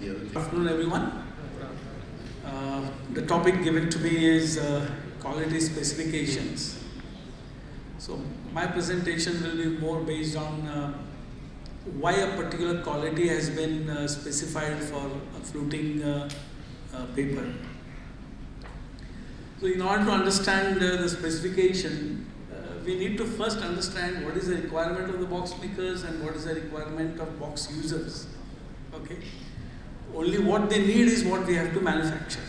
Good afternoon, everyone. The topic given to me is quality specifications. So my presentation will be more based on why a particular quality has been specified for a fluting paper. So in order to understand the specification, we need to first understand what is the requirement of the box makers and what is the requirement of box users. Okay. Only what they need is what we have to manufacture.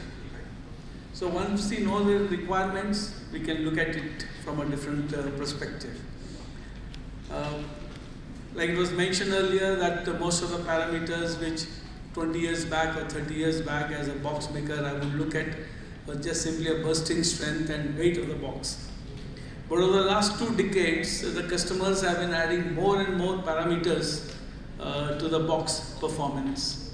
So once we know the requirements, we can look at it from a different perspective. Like it was mentioned earlier that most of the parameters which 20 years back or 30 years back as a box maker I would look at was just simply a bursting strength and weight of the box. But over the last 2 decades, the customers have been adding more and more parameters to the box performance.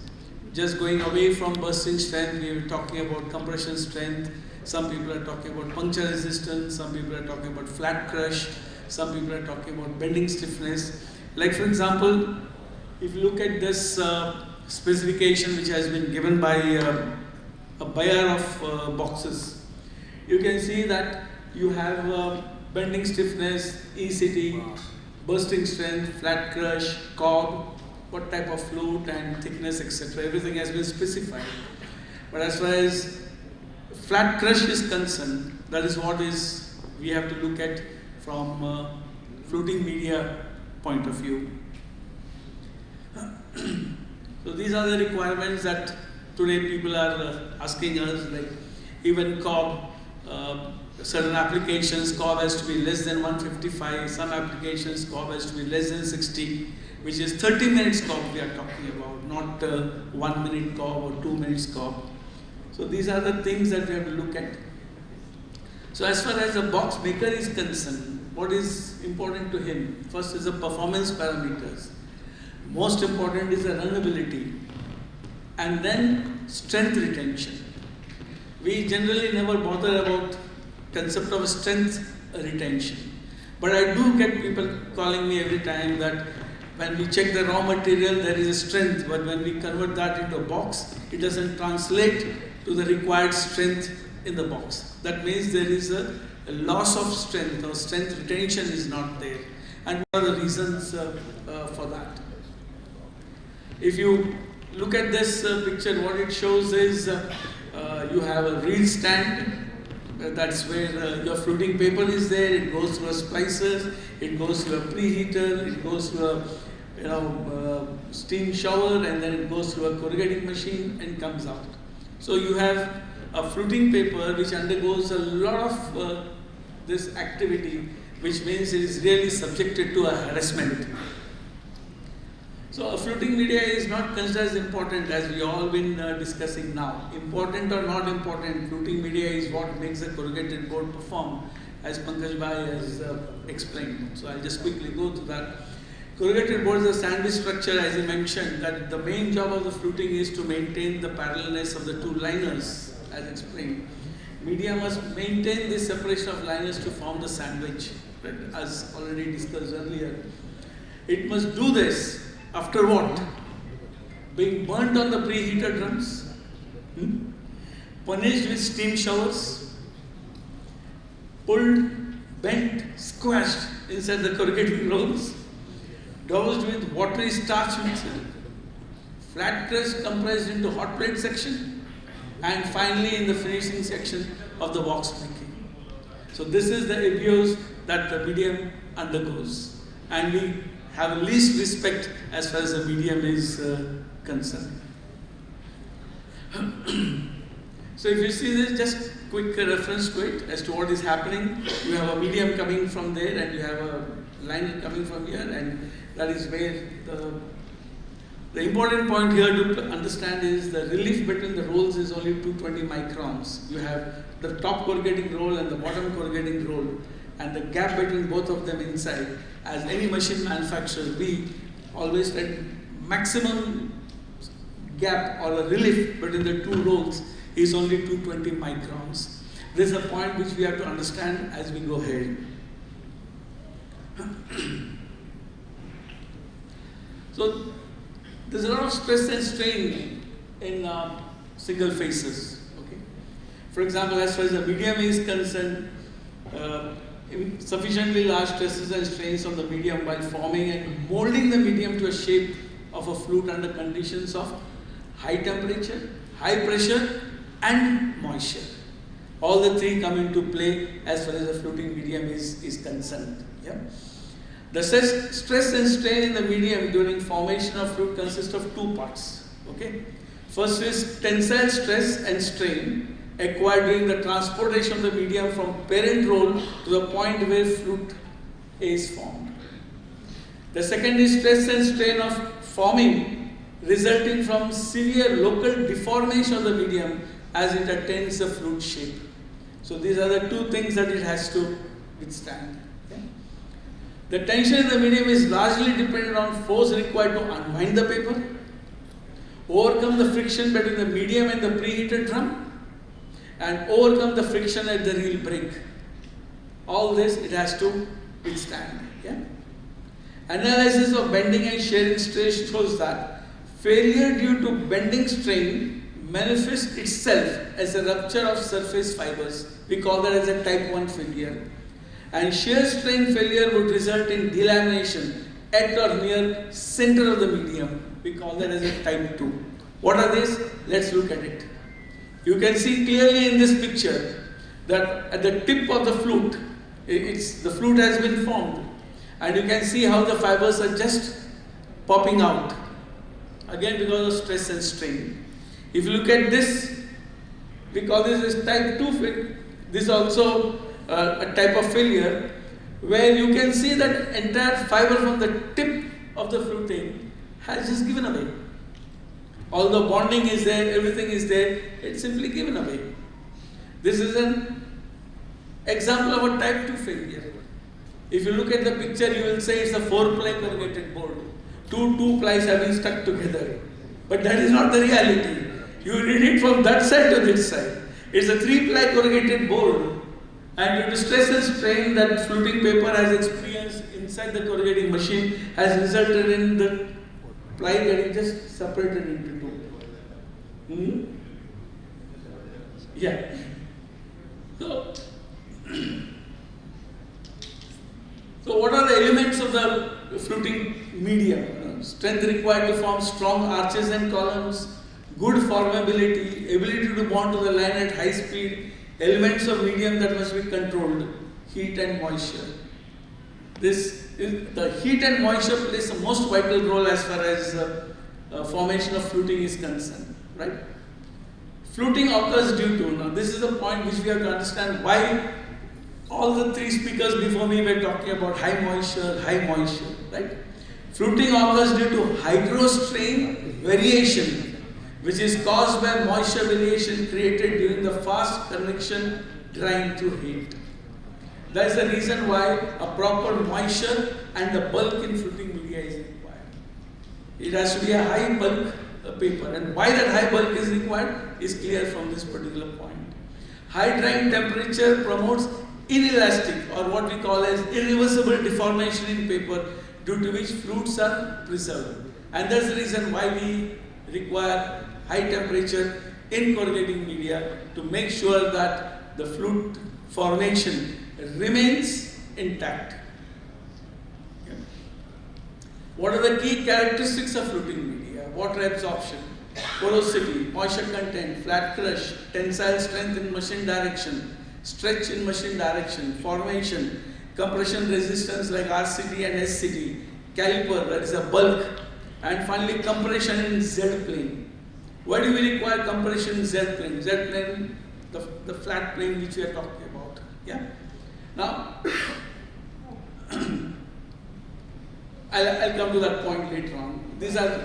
Just going away from bursting strength, we were talking about compression strength. Some people are talking about puncture resistance. Some people are talking about flat crush. Some people are talking about bending stiffness. Like for example, if you look at this specification which has been given by a buyer of boxes, you can see that you have bending stiffness, ECT, bursting strength, flat crush, cob, what type of flute and thickness, etc. Everything has been specified. But as far as flat crush is concerned, that is what we have to look at from fluting media point of view. So these are the requirements that today people are asking us, like even cob, certain applications cob has to be less than 155, some applications cob has to be less than 60, which is 30 minutes cob we are talking about, not 1 minute cob or 2 minutes cob. So these are the things that we have to look at. So as far as a box maker is concerned, what is important to him? First is the performance parameters. Most important is the runnability. And then strength retention. We generally never bother about concept of strength retention. But I do get people calling me every time that when we check the raw material, there is a strength, but when we convert that into a box, it doesn't translate to the required strength in the box. That means there is a loss of strength, or strength retention is not there. And what are the reasons for that? If you look at this picture, what it shows is you have a reel stand. That's where your fluting paper is there. It goes through a splicer, it goes through a preheater, it goes through a steam shower, and then it goes through a corrugating machine and comes out. So you have a fluting paper which undergoes a lot of this activity, which means it is really subjected to a harassment. So a fluting media is not considered as important as we all been discussing now. Important or not important, fluting media is what makes the corrugated board perform, as Pankaj Bhai has explained. So I'll just quickly go through that. Corrugated board is a sandwich structure, as he mentioned, that the main job of the fluting is to maintain the parallelness of the 2 liners, as explained. Media must maintain this separation of liners to form the sandwich, right, as already discussed earlier. It must do this after what? Being burnt on the preheater drums, punished with steam showers, pulled, bent, squashed inside the corrugating rolls, doused with watery starch mixture, flat crust compressed into hot plate section, and finally in the finishing section of the box making. So this is the abuse that the medium undergoes, and we have least respect as far as the medium is concerned. So if you see this, just quick reference to it as to what is happening. You have a medium coming from there and you have a line coming from here, and that is where the important point here to understand is the relief between the rolls is only 220 microns. You have the top corrugating roll and the bottom corrugating roll, and the gap between both of them inside, as any machine manufacturer, we always let maximum gap or a relief between the 2 rolls is only 220 microns. This is a point which we have to understand as we go ahead. So there's a lot of stress and strain in single phases. Okay. For example, as far as the medium is concerned, sufficiently large stresses and strains on the medium while forming and molding the medium to a shape of a flute under conditions of high temperature, high pressure, and moisture. All the three come into play as far as the fluting medium is concerned. Yeah? The stress and strain in the medium during formation of flute consists of two parts. Okay? First is tensile stress and strain acquired during the transportation of the medium from parent roll to the point where flute is formed. The second is stress and strain of forming resulting from severe local deformation of the medium as it attains the flute shape. So these are the two things that it has to withstand. Okay? The tension in the medium is largely dependent on force required to unwind the paper, overcome the friction between the medium and the preheated drum, and overcome the friction at the reel brake. All this it has to withstand. Yeah? Analysis of bending and shearing stress shows that failure due to bending strain manifests itself as a rupture of surface fibers. We call that as a type 1 failure. And shear strain failure would result in delamination at or near center of the medium. We call that as a type 2. What are these? Let's look at it. You can see clearly in this picture that at the tip of the flute, the flute has been formed. And you can see how the fibers are just popping out. Again, because of stress and strain. If you look at this, we call this as type 2 failure. This is also a type of failure where you can see that entire fiber from the tip of the fluting has just given away. All the bonding is there, everything is there, it's simply given away. This is an example of a type 2 failure. If you look at the picture, you will say it's a 4-ply corrugated board. Two plies have been stuck together. But that is not the reality. You read it from that side to this side. It's a 3-ply corrugated board. And due to stress and strain that fluting paper has experienced inside the corrugating machine has resulted in the ply getting just separated into two. Yeah. So what are the elements of the fluting medium? Strength required to form strong arches and columns, good formability, ability to bond to the line at high speed, elements of medium that must be controlled, heat and moisture. The heat and moisture plays the most vital role as far as formation of fluting is concerned, right? Fluting occurs due to, now this is the point which we have to understand why all the three speakers before me were talking about high moisture, right? Fluting occurs due to hydrostrain variation, which is caused by moisture variation created during the fast convection drying through heat. That is the reason why a proper moisture and the bulk in fluting media is required. It has to be a high bulk paper, and why that high bulk is required is clear from this particular point. High drying temperature promotes inelastic, or what we call as irreversible deformation in paper, due to which flutes are preserved. And that's the reason why we require high temperature in corrugating media to make sure that the flute formation remains intact. Yeah. What are the key characteristics of fluting media? Water absorption, porosity, moisture content, flat crush, tensile strength in machine direction, stretch in machine direction, formation, compression resistance like RCD and SCD, caliper, that is a bulk, and finally compression in Z plane. Why do we require compression in Z plane? Z plane, the flat plane which we are talking about. Yeah. Now, I'll come to that point later on. These are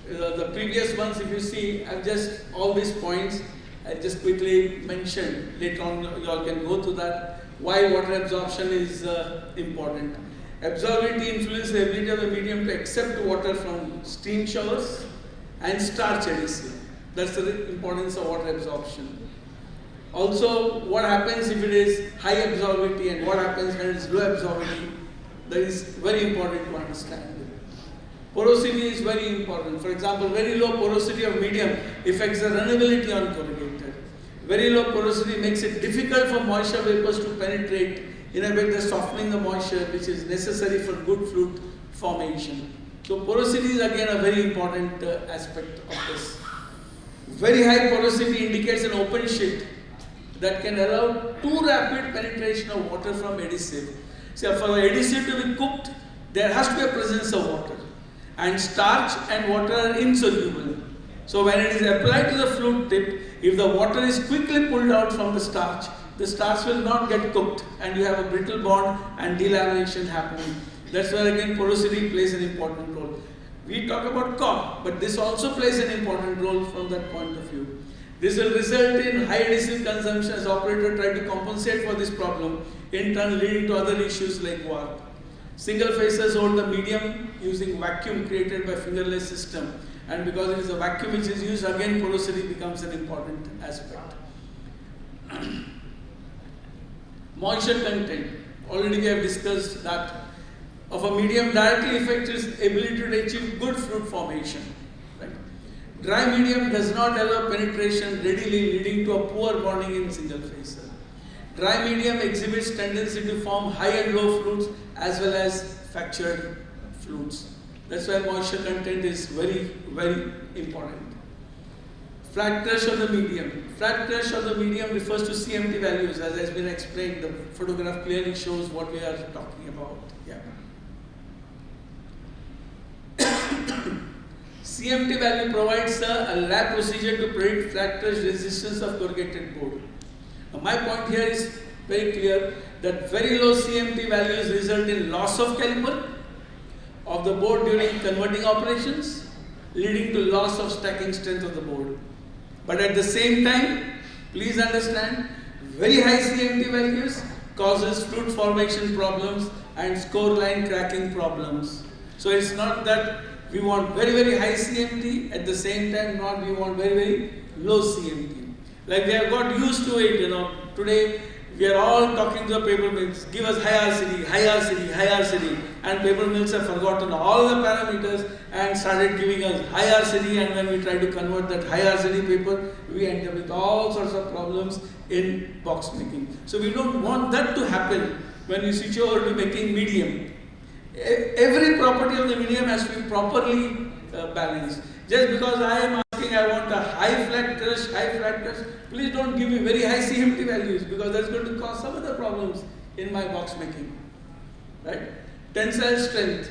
the previous ones. If you see, I've just all these points I just quickly mentioned. Later on, you all can go through that. Why water absorption is important. Absorbability influences the ability of the medium to accept water from steam showers and starch adhesive. That's the importance of water absorption. Also, what happens if it is high absorbability and what happens when it is low absorbability? That is very important to understand. Porosity is very important. For example, very low porosity of medium affects the runnability on corrugated. Very low porosity makes it difficult for moisture vapors to penetrate, in a way thus softening the moisture which is necessary for good flute formation. So porosity is again a very important aspect of this. Very high porosity indicates an open sheet that can allow too rapid penetration of water from adhesive. So for the adhesive to be cooked, there has to be a presence of water. And starch and water are insoluble. So when it is applied to the flute tip, if the water is quickly pulled out from the starch will not get cooked and you have a brittle bond and delamination happening. That's where again porosity plays an important role. We talk about cork, but this also plays an important role from that point of view. This will result in high adhesive consumption as operator try to compensate for this problem, in turn leading to other issues like warp. Single facers hold the medium using vacuum created by fingerless system, and because it is a vacuum which is used, again porosity becomes an important aspect. Moisture content. Already we have discussed that of a medium directly affects its ability to achieve good fruit formation. Right? Dry medium does not allow penetration readily, leading to a poor bonding in single facer. Dry medium exhibits tendency to form high and low flutes as well as fractured flutes. That's why moisture content is very, very important. Flat crush of the medium. Flat crush of the medium refers to CMT values, as has been explained. The photograph clearly shows what we are talking about. Yeah. CMT value provides a lab procedure to predict flat crush resistance of corrugated board. Now my point here is very clear that very low CMT values result in loss of caliber of the board during converting operations, leading to loss of stacking strength of the board. But at the same time, please understand, very high CMT values causes flute formation problems and score line cracking problems. So it's not that we want very, very high CMT, at the same time not we want very, very low CMT. Like we have got used to it, today we are all talking to the paper mills, give us high RCD, high RCD, high RCD, and paper mills have forgotten all the parameters and started giving us high RCD, and when we try to convert that high RCD paper, we end up with all sorts of problems in box making. So we don't want that to happen when we switch over to making medium. Every property of the medium has to be properly balanced. Just because I am asking I want a high flat crush, please don't give me very high CMT values, because that's going to cause some other problems in my box making. Right? Tensile strength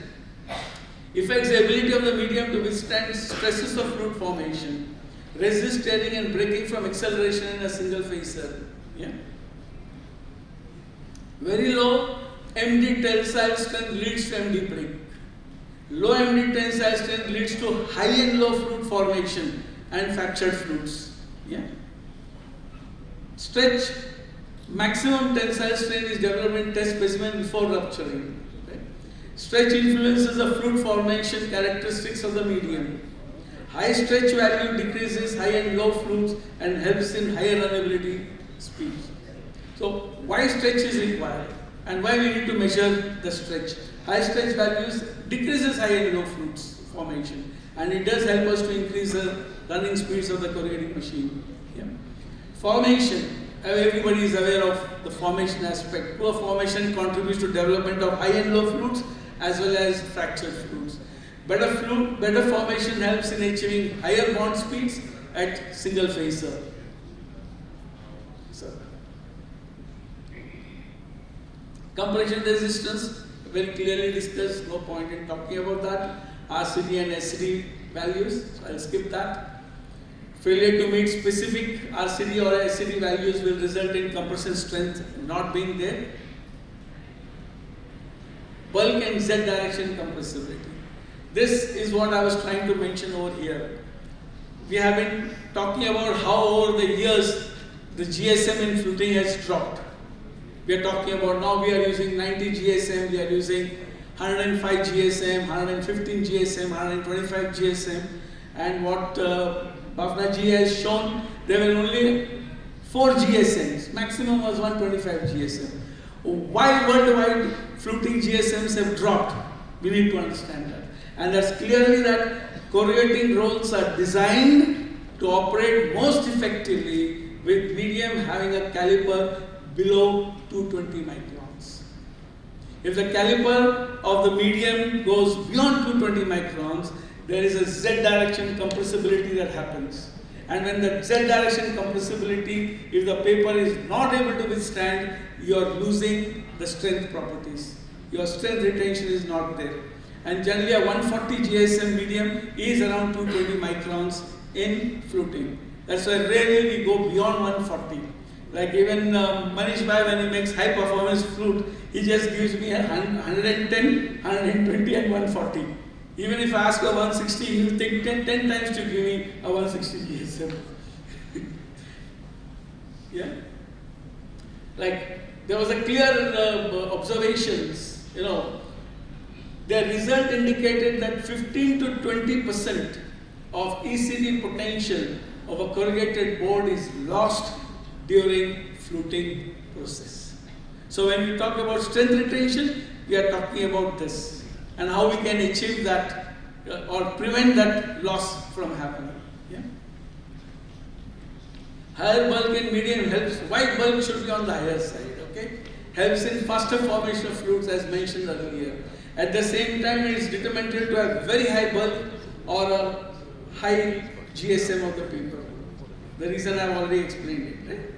affects the ability of the medium to withstand stresses of flute formation, resist tearing and breaking from acceleration in a single facer. Yeah? Very low MD tensile strength leads to MD break. Low MD tensile strength leads to high and low flute formation and fractured flutes. Yeah? Stretch, maximum tensile strain is developed in test specimen before rupturing. Okay? Stretch influences the flute formation characteristics of the medium. High stretch value decreases high and low flutes and helps in higher runnability speeds. So why stretch is required and why we need to measure the stretch? High stretch values decreases high and low flutes formation, and it does help us to increase the running speeds of the corrugating machine. Yeah. Formation, everybody is aware of the formation aspect. Poor formation contributes to development of high and low flutes as well as fractured flutes. Better formation helps in achieving higher bond speeds at single facer. Compression resistance, very clearly discussed, no point in talking about that. RCD and SCD values, so I'll skip that. Failure to meet specific RCD or SCD values will result in compression strength not being there. Bulk and Z direction compressibility. This is what I was trying to mention over here. We have been talking about how over the years the GSM in fluting has dropped. We are talking about now we are using 90 GSM, we are using 105 GSM, 115 GSM, 125 GSM, and what Bhavna ji has shown, there were only 4 GSMs, maximum was 125 GSM. Why worldwide fluting GSMs have dropped? We need to understand that. And that's clearly that corrugating rolls are designed to operate most effectively with medium having a caliper below 220 microns. If the caliper of the medium goes beyond 220 microns, there is a Z direction compressibility that happens. And when the Z direction compressibility, if the paper is not able to withstand, you are losing the strength properties. Your strength retention is not there. And generally a 140 GSM medium is around 220 microns in fluting. That's why rarely we go beyond 140. Like even Manish Bhai, when he makes high performance flute, he just gives me 110, 120 and 140. Even if I ask for 160, he will take 10 times to give me a 160 GSM. Yeah? Like there was a clear observations, you know, their result indicated that 15 to 20% of ECD potential of a corrugated board is lost during fluting process. So when we talk about strength retention, we are talking about this and how we can achieve that or prevent that loss from happening. Yeah? Higher bulk and medium helps. Wide bulk should be on the higher side. Okay? Helps in faster formation of flutes as mentioned earlier. At the same time, it is detrimental to have very high bulk or a high GSM of the paper. The reason I have already explained it. Right?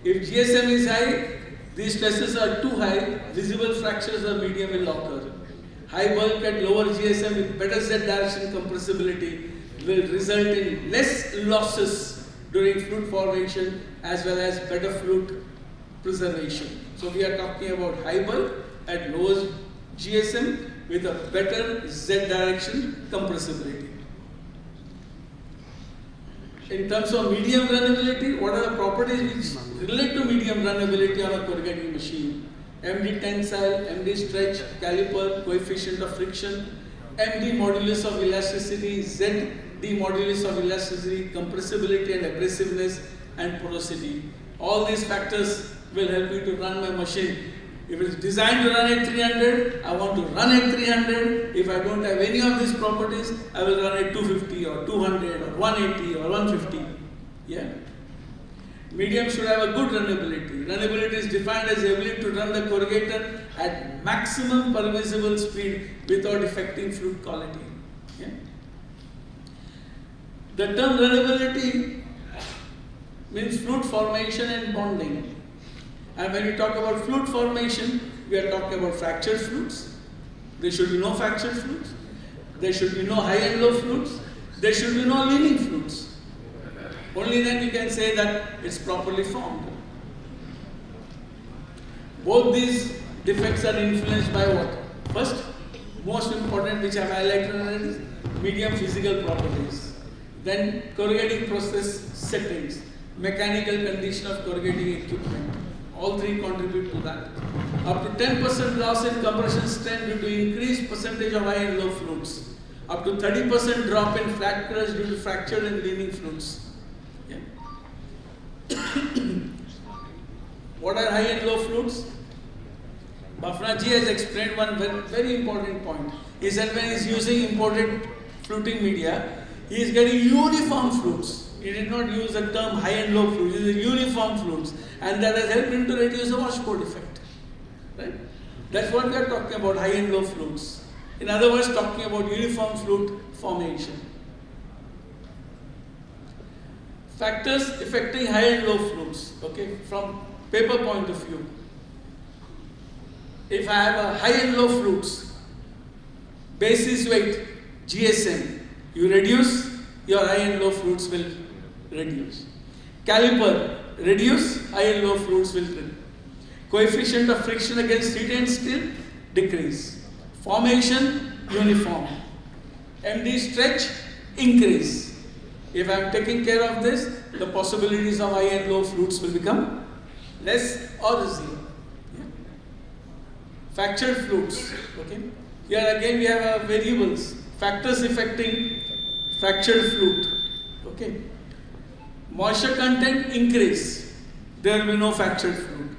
If GSM is high, these stresses are too high, visible fractures or medium will occur. High bulk at lower GSM with better Z direction compressibility will result in less losses during flute formation as well as better flute preservation. So we are talking about high bulk at lower GSM with a better Z direction compressibility. In terms of medium runnability, what are the properties which relate to medium runnability on a corrugating machine? MD tensile, MD stretch, caliper, coefficient of friction, MD modulus of elasticity, ZD modulus of elasticity, compressibility and abrasiveness and porosity. All these factors will help me to run my machine. If it is designed to run at 300, I want to run at 300. If I don't have any of these properties, I will run at 250 or 200 or 180 or 150. Yeah. Medium should have a good runnability. Runnability is defined as the ability to run the corrugator at maximum permissible speed without affecting flute quality. Yeah. The term runnability means flute formation and bonding. And when we talk about flute formation, we are talking about fractured flutes. There should be no fractured flutes. There should be no high and low flutes. There should be no leaning flutes. Only then you can say that it's properly formed. Both these defects are influenced by what? First, most important, which I have highlighted, is medium physical properties. Then corrugating process settings, mechanical condition of corrugating equipment. All three contribute to that. Up to 10% loss in compression strength due to increased percentage of high and low flutes. Up to 30% drop in flat crush due to fractured and leaning flutes. Yeah. What are high and low flutes? Bafnaji has explained one very important point. He said when he is using imported fluting media, he is getting uniform flutes. He did not use the term high and low flutes, he used uniform flutes. And that has helped him to reduce the washboard effect. Right? That's what we are talking about, high and low flutes. In other words, talking about uniform flute formation. Factors affecting high and low flutes, okay, from paper point of view. If I have a high and low flutes, basis weight, GSM, you reduce, your high and low flutes will reduce. Caliper, reduce, high and low flutes will reduce. Coefficient of friction against heat and steel, decrease. Formation, uniform. MD stretch, increase. If I am taking care of this, the possibilities of high and low flutes will become less or zero. Yeah. Fractured flutes. Okay. Here again we have variables. Factors affecting fractured flute. Okay. Moisture content increase. There will be no fractured flute.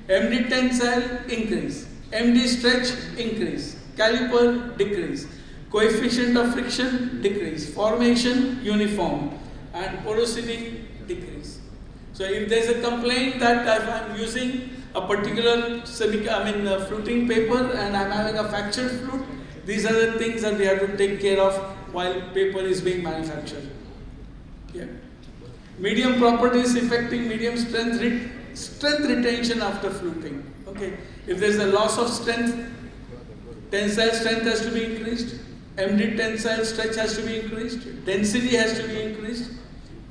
MD tensile increase. MD stretch increase. caliper decrease, coefficient of friction decrease, formation uniform, and porosity decrease. So if there is a complaint that if I am using a particular fluting paper and I am having a fractured flute, these are the things that we have to take care of while paper is being manufactured. Yeah. Medium properties affecting medium strength retention after fluting. Okay. If there is a loss of strength, tensile strength has to be increased, MD tensile stretch has to be increased, density has to be increased,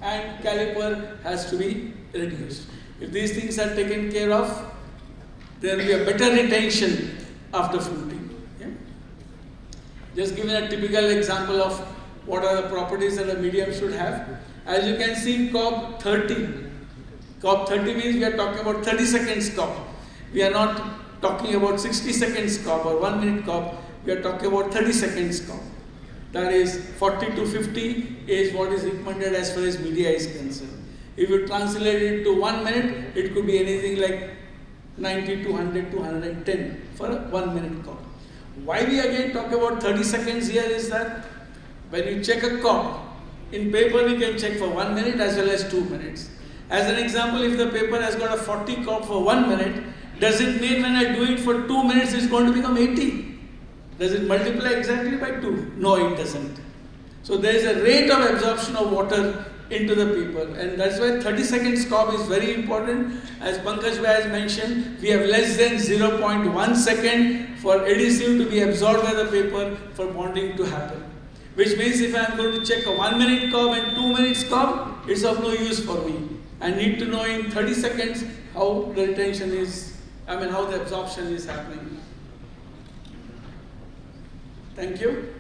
and caliper has to be reduced. If these things are taken care of, there will be a better retention after fluting. Yeah? Just giving a typical example of what are the properties that a medium should have. As you can see, COB 30. COB 30 means we are talking about 30 seconds COB. We are not talking about 60 seconds COB or 1 minute COB. We are talking about 30 seconds COB. That is 40 to 50 is what is recommended as far as media is concerned. If you translate it to 1 minute, it could be anything like 90 to 100 to 110 for a 1 minute COB. Why we again talk about 30 seconds here is that when you check a COB, in paper we can check for 1 minute as well as 2 minutes. As an example, if the paper has got a 40 COB for 1 minute, does it mean when I do it for 2 minutes it's going to become 80? Does it multiply exactly by 2? No, it doesn't. So there is a rate of absorption of water into the paper, and that's why 30 seconds COB is very important. As Pankaj Bhai has mentioned, we have less than 0.1 second for adhesive to be absorbed by the paper for bonding to happen. Which means if I am going to check a 1 minute COB and 2 minutes COB, it's of no use for me. I need to know in 30 seconds how the retention is, how the absorption is happening. Thank you.